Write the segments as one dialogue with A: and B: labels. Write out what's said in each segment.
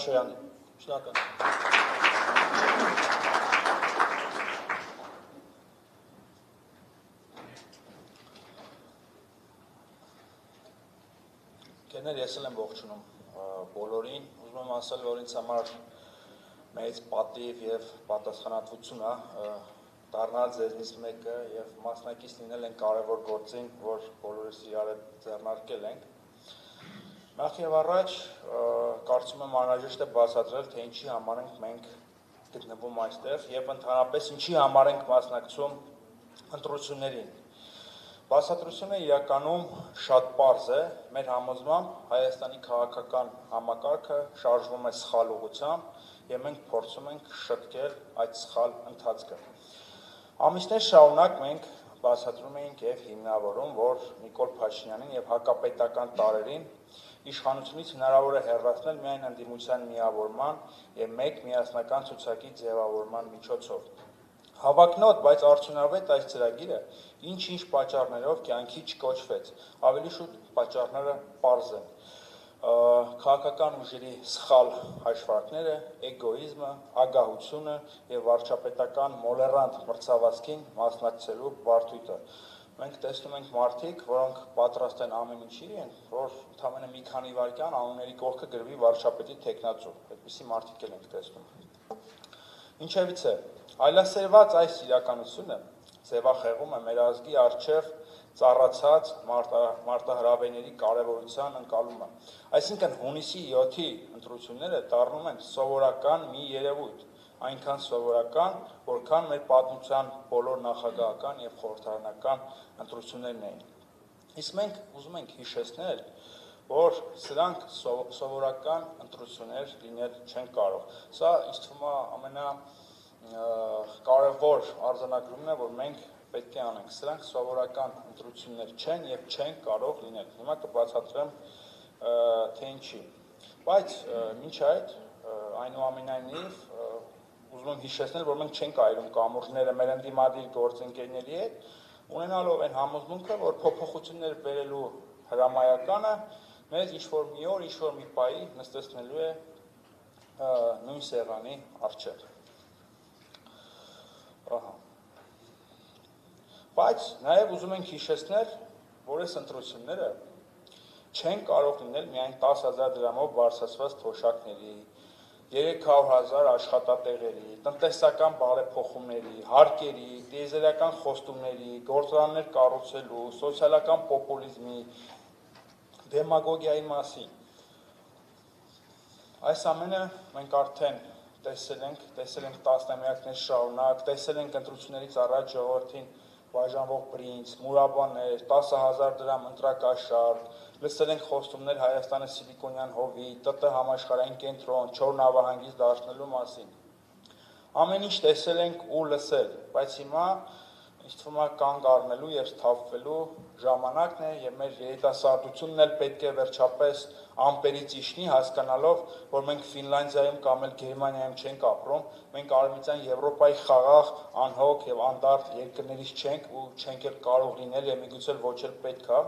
A: Քաշոյանին։ Շնորհակալ։ Կերներ, ես եմ ողջունում բոլորին, ուզում եմ ասել, որ ինձ համար մեծ պատիվ և պատասխանատվություն է դառնալ ձեզնից մեկը և մասնակից լինել են կարևոր գործին, որ բոլորս իրար ձեռնարկել ենք։ Նախ և առաջ կարծում եմ անհրաժեշտ է բացատրել, թե ինչի համար ենք մենք գտնվում այստեղ և ընդհանրապես ինչի համար ենք մասնակցում ընտրություններին։ Բացատրությունը իրականում շատ պարզ է, մեր համոզմամբ Հայաստանի քաղաքական համակարգը շարժվում է սխալ ուղղությամբ և մենք փորձում ենք շտկել այդ սխալ ընթացքը։ Ամիսներ շարունակ մենք բացատրում էինք և հիմնավորում, որ Նիկոլ Փաշինյանին և հակապետական տարրերին իշխանությունից հնարավոր է հեռացնել միայն ընդդիմության միավորման և մեկ միասնական ցուցակի ձևավորման միջոցով։ Հավակնոտ, բայց արդյունավետ այս ծրագիրը ինչ-ինչ պատճառներով կյանքի չկոչվեց, ավելի շուտ պատճառները պարզ են։ Քաղաքական ուժերի սխալ հաշվարկները, էգոիզմը, ագահությունը և վարչապետական մոլեռանդ մրցավազքին մասնակցելու բարդույթը։ Մենք տեսնում ենք մարդիկ, որոնք պատրաստ են ամեն ինչի, որ ընդամենը մի քանի վայրկյան անունների կողքը գրվի վարչապետի թեկնածու, այդպիսի մարդիկ էլ ենք տեսնում։ Ինչևիցե, այլասերված այս իրականությունը ձևախեղում է մեր ազգի առջև ծառացած մարտահրավերների կարևորության ընկալումը։ Այսինքն հունիսի 7-ի ընտրությունները դառնում են սովորական մի երևույթ, այնքան սովորական, որքան մեր պատմության բոլոր նախագահական և խորհրդարանական ընտրություններն էին։ Իսկ մենք ուզում ենք հիշեցնել, որ սրանք սովորական ընտրություններ լինել չեն կարող։ Սա ինձ թվում է ամենակարևոր արձանագրումն է, որ մենք պետք է անենք։ Սրանք սովորական ընտրություններ չեն և չեն կարող լինել։ Հիմա կբացատրեմ, թե ինչի։ Բայց մինչ այդ, այնուամենայնիվ, ուզում եմ հիշեցնել, որ մենք չենք այրում կամուրջները մեր ընդդիմադիր գործընկերների հետ, ունենալով այն համոզմունքը, որ փոփոխություններ բերելու հրամայականը մեզ ինչ-որ մի օր, ինչ-որ մի պահի նստեցնելու է նույն սեղանի առջև։ Բայց նաև ուզում ենք հիշեցնել, որ այս ընտրությունները չեն կարող լինել միայն 10,000 դրամով բարձրացված թոշակների, 300,000 աշխատատեղերի, տնտեսական բարեփոխումների, հարկերի, տիեզերական խոստումների, գործարաններ կառուցելու, սոցիալական պոպուլիզմի, դեմագոգիայի մասին։ Այս ամենը մենք արդեն տեսել ենք տասնամյակներ շարունակ, տեսել ենք ընտրություններից առաջ ժողովրդին բաժանվող բրինձ, մուրաբաներ, 10,000 դրամ ընտրակաշառք, լսել ենք խոստումներ Հայաստանը սիլիկոնյան հովիտ, ՏՏ համաշխարհային կենտրոն, Չոր նավահանգիստ դարձնելու մասին։ Ամեն ինչ տեսել ենք ու լսել, բայց հիմա ինձ թվում է կանգ առնելու և սթափվելու ժամանակն է և մեր երիտասարդությունն էլ պետք է վերջապես ամպերից իջնի, հասկանալով, որ մենք Ֆինլանդիայում կամ էլ Գերմանիայում չենք ապրում, մենք Արևմտյան Եվրոպայի խաղաղ, անհոգ և անդարդ երկրներից չենք ու չենք էլ կարող լինել և միգուցե ոչ էլ պետք է։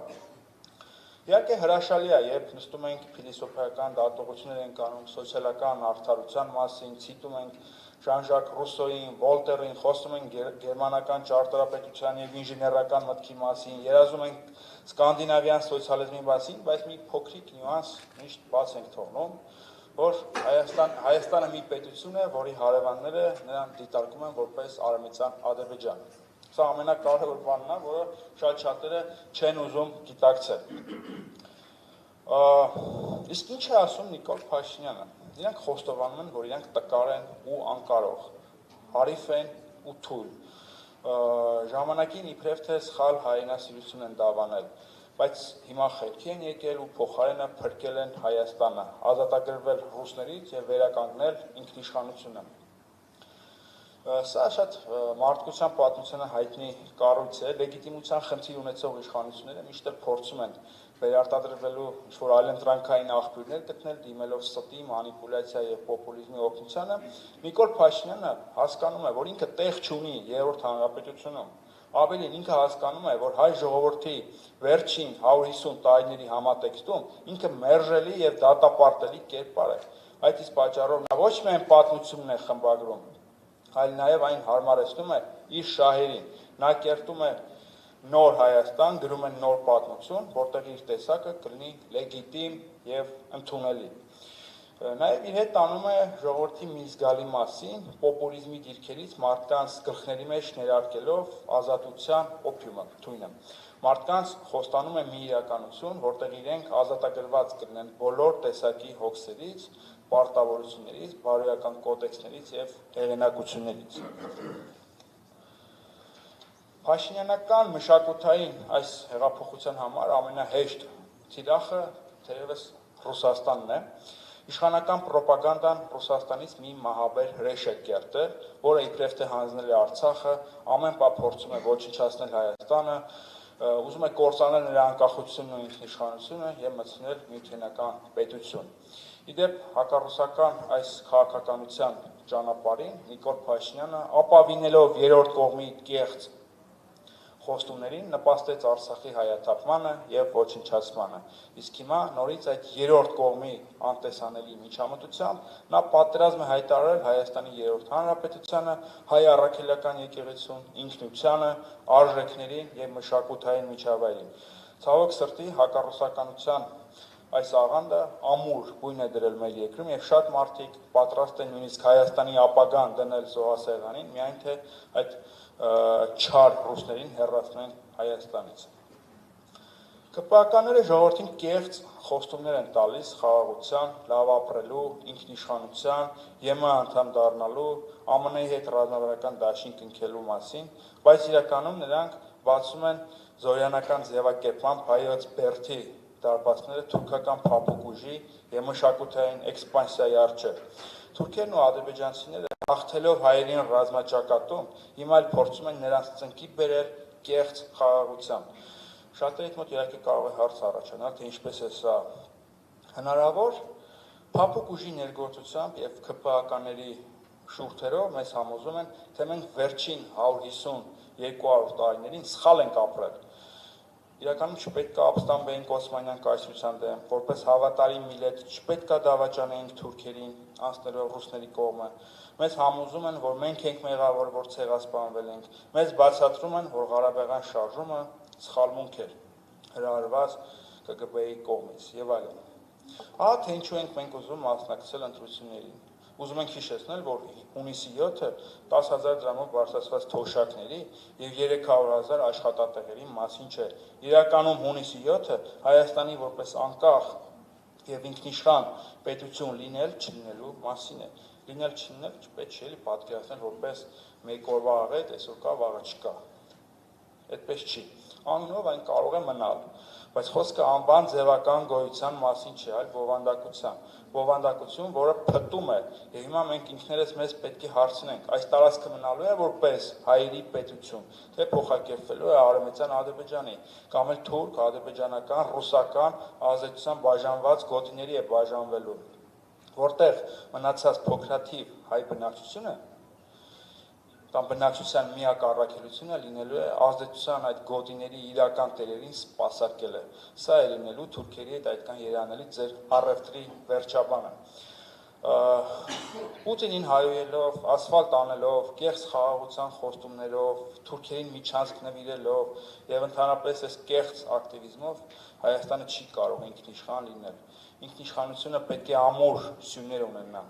A: Իհարկե հրաշալի է, երբ նստում ենք փիլիսոփայական դատողություններ ենք անում սոցիալական արդարության մասին, ցիտում ենք Ժան-Ժակ Ռուսոյին, Վոլտերին, խոսում ենք գերմանական ճարտարապետության և ինժեներական մտքի մասին, երազում ենք սկանդինավյան սոցիալիզմի մասին, բայց մի փոքրիկ նյուանս միշտ բաց ենք թողնում, որ Հայաստանը մի պետություն է, որի հարևանները նրան դիտարկում են որպես Արևմտյան Ադրբեջան։ Սա ամենակարևոր բանն է, որը շատ շատերը չեն ուզում գիտակցել։ Իսկ ինչ է ասում Նիկոլ Փաշինյանը։ Իրանք խոստովանում են, որ իրանք տկար են ու անկարող, հարիվ են ու թույլ, ժամանակին իբրև թե սխալ հայրենասիրություն են դավանել, բայց հիմա խելքի են եկել ու փոխարենը փրկել են Հայաստանը, ազատագրվել ռուսներից և վերականգնել ինքնիշխանությունը։ Սա շատ մարդկության պատմությանը հայտնի կառույց է, լեգիտիմության խնդիր ունեցող իշխանությունները միշտ էլ փորձում են վերարտադրվելու ինչ-որ այլընտրանքային աղբյուրներ գտնել, դիմելով ստի, մանիպուլյացիա և պոպուլիզմի օգնությանը։ Նիկոլ Փաշինյանը հասկանում է, որ ինքը տեղ չունի Երրորդ հանրապետությունում, ավելին ինքը հասկանում է, որ հայ ժողովրդի վերջին 150 տարիների համատեքստում ինքը մերժելի և դատապարտելի կերպար է։ Այդ իսկ պատճառով նա ոչ միայն պատմությունն է խմբագրում, այլ նաև այն հարմարեցնում է իր շահերին, նա կերտում է նոր Հայաստան, գրում է նոր պատմություն, որտեղ իր տեսակը կլինի լեգիտիմ եւ ընդունելի։ Նաև իր հետ տանում է ժողովրդի մի զգալի մասին, պոպուլիզմի դիրքերից մարդկանց գլխների մեջ ներարկելով ազատության օփյումը, թույնը։ Մարդկանց խոստանում է մի իրականություն, որտեղ իրենք ազատագրված կլինեն բոլոր տեսակի հոգսերից, պարտավորություններից, բարոյական կոդեքսներից եւ հեղինակություններից։ Փաշինյանական մշակութային այս հեղափոխության համար ամենահեշտ թիրախը թերևս Ռուսաստանն է։ Իշխանական պրոպագանդան Ռուսաստանից մի մահաբեր հրեշ է կերտել, որը իբրև թե հանձնել է Արցախը, ամեն պահ փորձում է ոչնչացնել Հայաստանը, ուզում է կործանել նրա անկախությունն ու ինքնիշխանությունը եւ մտցնել միութենական պետություն։ Իդեպ հակառուսական այս քաղաքականության ճանապարհին Նիկոլ Փաշինյանը ապավինելով երրորդ կողմի կեղծ խոստումներին նպաստեց Արցախի հայաթափմանը եւ ոչնչացմանը։ Իսկ հիմա նորից այդ երրորդ կողմի անտեսանելի միջամտությամբ նա պատերազմ է հայտարարել Հայաստանի երրորդ հանրապետությանը, հայ առաքելական եկեղեցուն, ինքնությանը, արժեքներին եւ մշակութային միջավայրին։ Ցավոք սրտի հակառուսականության այս աղանդը ամուր գույն է դրել մեր երկրում եւ շատ մարդիկ պատրաստ են նույնիսկ Հայաստանի ապագան դնել զոհասեղանին, միայն թե այդ չար ռուսներին հեռացնեն Հայաստանից։ ԿՊԱ-ականները ժողովրդին կեղծ խոստումներ են տալիս խաղաղության, լավ ապրելու, ինքնիշխանության, ԵՄ անդամ դառնալու, ԱՄՆ-ի հետ ռազմավարական դաշինք կնքելու մասին, բայց իրականում նրանք բացում են զորյանական ձևակերպմամբ հայոց բերդի դարպասները թուրքական փափուկ ուժի եւ մշակութային էքսպանսիայի առջեւ։ Թուրքերն ու ադրբեջանցիները հաղթելով հայերին ռազմաճակատում, հիմա էլ փորձում են նրանց ծնկի բերել կեղծ խաղաղությամբ։ Շատերիդ մոտ իհարկե կարող է հարց առաջանալ, թե ինչպես է սա հնարավոր։ Փափուկ ուժի ներգործությամբ եւ ԿՊԱ-ականների շուրթերով մեզ համոզում են, թե մենք վերջին 150-200 տարիներին սխալ ենք ապրել։ Իրականում չպետք է ապստամբեինք Օսմանյան կայսրության դեմ, որպես հավատարիմ միլետ չպետք է դավաճանեինք թուրքերին, անցնելով ռուսների կողմը։ Մեզ համոզում են, որ մենք ենք մեղավոր, որ ցեղասպանվել ենք։ Մեզ բացատրում են, որ Ղարաբաղյան շարժումը սխալմունք էր, հրահրված ԿԳԲ-ի կողմից եւ այլն։ Ահա թե ինչու ենք մենք ուզում մասնակցել ընտրություններին։ Ուզում ենք հիշեցնել, որ հունիսի 7-ը 10,000 դրամով բարձրացված թոշակների եւ 300,000 աշխատատեղերի մասին չէ։ Իրականում հունիսի 7-ը Հայաստանի որպես անկախ եւ ինքնիշխան պետություն լինել չլինելու մասին է։ Լինել չլինել չպետք չէ էլի պատկերացնել որպես մեկ օրվա աղետ, այսօր կա, վաղը չկա։ Այդպես չի։ Անունով այն կարող է մնալ, բայց խոսքը անվան ձևական գոյության մասին չէ, այլ բովանդակության։ Բովանդակություն, որը փտում է, եւ հիմա մենք ինքներս մեզ պետք է հարցնենք, այս տարածքը մնալու է որպես հայերի պետություն, թե փոխակերպվելու է Արևմտյան Ադրբեջանի, կամ էլ թուրք, ադրբեջանական, ռուսական ազդեցության բաժանված գոտիների է բաժանվելու, որտեղ մնացած փոքրաթիվ հայ բնակչությունը կամ բնակչության միակ առաքելությունը լինելու է ազդեցության այդ գոտիների իրական տերերին սպասարկելը։ Սա է լինելու թուրքերի հետ այդքան երանելի ձեր առևտրի վերջաբանը։ Պուտինին հայոյելով, ասֆալտ անելով, կեղծ խաղաղության խոստումներով, թուրքերին միջանցք նվիրելով եւ ընդհանրապես այս կեղծ ակտիվիզմով Հայաստանը չի կարող ինքնիշխան լինել։ Ինքնիշխանությունը պետք է ամուր սյուներ ունենա։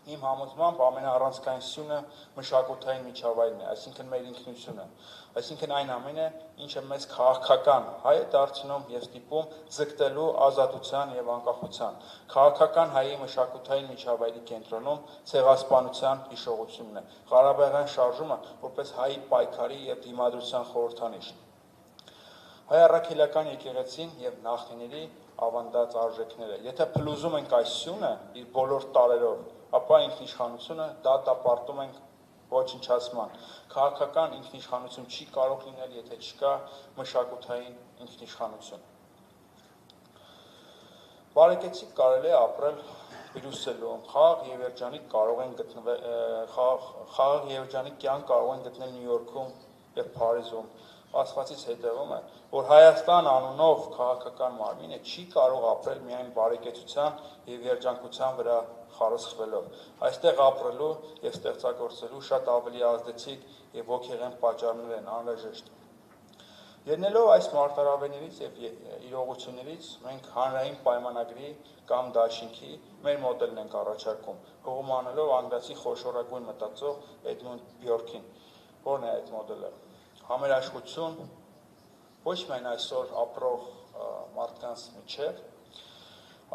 A: Իմ համոզմամբ ամենաառանցքային սյունը մշակութային միջավայրն է, այսինքն մեր ինքնությունը, այսինքն այն ամենը, ինչը մեզ քաղաքական հայ է դարձնում եւ ստիպում ձգտելու ազատության եւ անկախության։ Քաղաքական հայի մշակութային միջավայրի կենտրոնում ցեղասպանության հիշողությունն է։ Ղարաբաղյան շարժումը որպես հայի պայքարի եւ դիմադրության խորհրդանիշ։ Հայ առաքելական եկեղեցին եւ նախնիների ավանդած արժեքները։ Եթե փլուզում ենք այս սյունը իր բոլոր տարերով, ապա ինքնիշխանությունը դատապարտում ենք ոչնչացման։ Քաղաքական ինքնիշխանություն չի կարող լինել, եթե չկա մշակութային ինքնիշխանություն։ Բարեկեցիկ կարելի է ապրել Բրյուսելում, խաղաղ եւ երջանիկ կարող են գտնել Նյու Յորքում եւ Փարիզում, ասվածից հետևում է, որ Հայաստան անունով քաղաքական մարմինը չի կարող ապրել միայն բարեկեցության եւ երջանկության վրա խարսխվելով։ Այստեղ ապրելու եւ ստեղծագործելու շատ ավելի ազդեցիկ եւ ոգեղեն պատճառներ են անհրաժեշտ։ Ելնելով այս մարտահրավերներից եւ իրողություններից մենք հանրային պայմանագրի կամ դաշինքի մեր մոդելն ենք առաջարկում, հողմանելով անգլիացի խոշորագույն մտածող Էդմոնդ Բյորքին, որն է այդ մոդելը։ Համերաշխություն ոչ միայն այսօր ապրող մարդկանց միջև,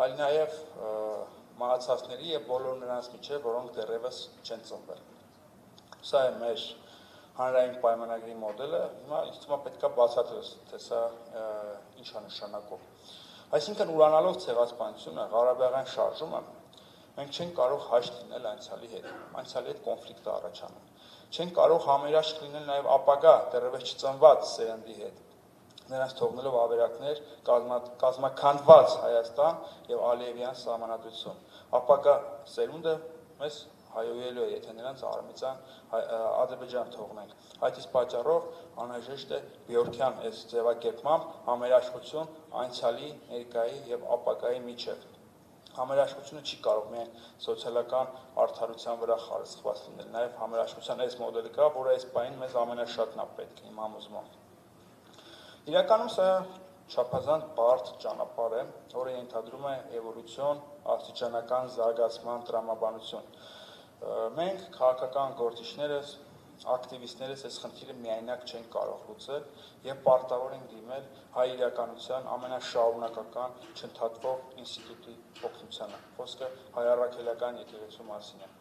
A: այլ նաև մահացածների եւ բոլոր նրանց միջև, որոնք դեռևս չեն ծնվել։ Սա է մեր հանրային պայմանագրի մոդելը, հիմա ինձ թվում է պետք է բացատրել, թե սա ինչ է նշանակում։ Այսինքն ուրանալով ցեղասպանությունը, Ղարաբաղյան շարժումը, մենք չենք կարող հաշտ լինել անցյալի հետ, անցյալի հետ կոնֆլիկտ է առաջանում։ Չենք կարող համերաշխ լինել նաև ապագա դեռևս չծնված սերնդի հետ, նրանց թողնելով ավերակներ, կազմաքանդված Հայաստան եւ Ալիևյան սահմանադրություն։ Ապագա սերունդը մեզ հայոյելու է, եթե նրանց Ադրբեջան թողնենք։ Այդ իսկ պատճառով անհրաժեշտ է Բյորքյան այս ձևակերպմամբ համերաշխություն անցյալի, ներկայի եւ ապագայի միջև։ Համերաշխությունը չի կարող միայն սոցիալական արդարության վրա խարսխված լինել, նաև համերաշխության այս մոդելը կա, որը այս պահին մեզ ամենաշատն է պետք իմ համոզմամբ։ Իրականում սա չափազանց բարդ ճանապարհ է, որը ենթադրում է էվոլյուցիոն, աստիճանական զարգացման տրամաբանություն։ Մենք քաղաքական գործիչներս, ակտիվիստներս այս խնդիրը միայնակ չեն կարող լուծել եւ պարտավոր են դիմել հայ իրականության ամենաշարունակական չընդհատվող ինստիտուտի օգնությանը։ Խոսքը հայ առաքելական եկեղեցու մասին է։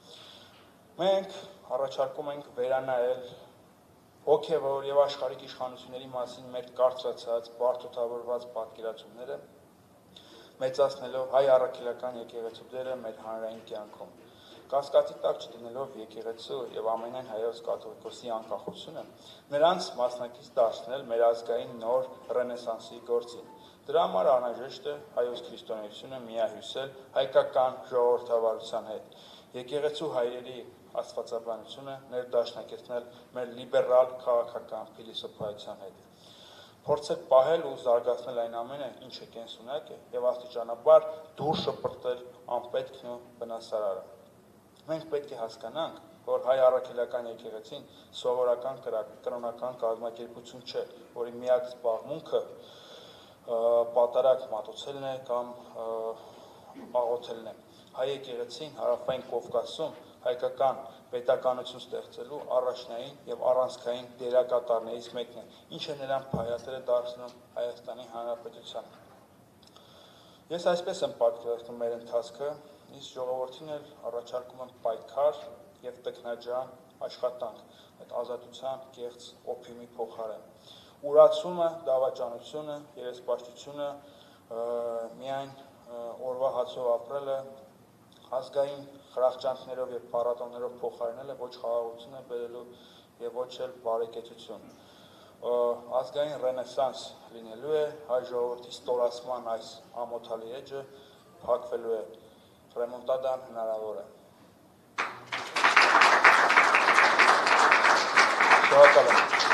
A: Մենք առաջարկում ենք վերանայել հոգեվոր եւ աշխարհիկ իշխանությունների մասին մեր կարծրացած, բարդությունավորված պատկերացումները, մեծացնելով հայ առաքելական եկեղեցու դերը մեր հանրային կյանքում։ Կասկածի տակ չդնելով եկեղեցու եւ ամենայն հայոց կաթողիկոսի անկախությունը, նրանց մասնակից դարձնել մեր ազգային նոր ռենեսանսի գործին։ Դրա համար անհրաժեշտ է հայոց քրիստոնեությունը միահյուսել հայկական ժողովրդավարության հետ։ Եկեղեցու հայրերի աստվածաբանությունը ներդաշնակեցնել մեր լիբերալ քաղաքական փիլիսոփայության հետ։ Փորձել պահել ու զարգացնել այն ամենը, ինչը կենսունակ է, եւ աստիճանաբար դուրս շպրտել անպետքն ու վնասարարը։ Մենք պետք է հասկանանք, որ հայ առաքելական եկեղեցին սովորական կրոնական կազմակերպություն չէ, որի միակ զբաղմունքը պատարակ մատուցելն է կամ աղոթելն է։ Հայ եկեղեցին Հարավային Կովկասում հայկական պետականություն ստեղծելու առաջնային եւ առանցքային դերակատարներից մեկն է, ինչը նրան փայատել է դարձնում Հայաստանի Հանրապետության։ Ես այսպես եմ պատկերացնում մեր ընթացքը, իսկ ժողովրդին էլ առաջարկում եմ պայքար եւ տքնաջան աշխատանք այդ ազատության կեղծ օփյումի փոխարեն։ Ուրացումը, դավաճանությունը, երեսպաշտությունը, միայն օրվա հացով ապրելը, ազգային խրախճանքներով եւ փառատոներով փոխարինելը ոչ խաղաղություն է բերելու եւ ոչ էլ բարեկեցություն։ Ազգային ռենեսանս լինելու է, հայ ժողովրդի ստորացման այս ամոթալի էջը փակվելու է, ռեմոնտադան հնարավոր է։ Շնորհակալ եմ։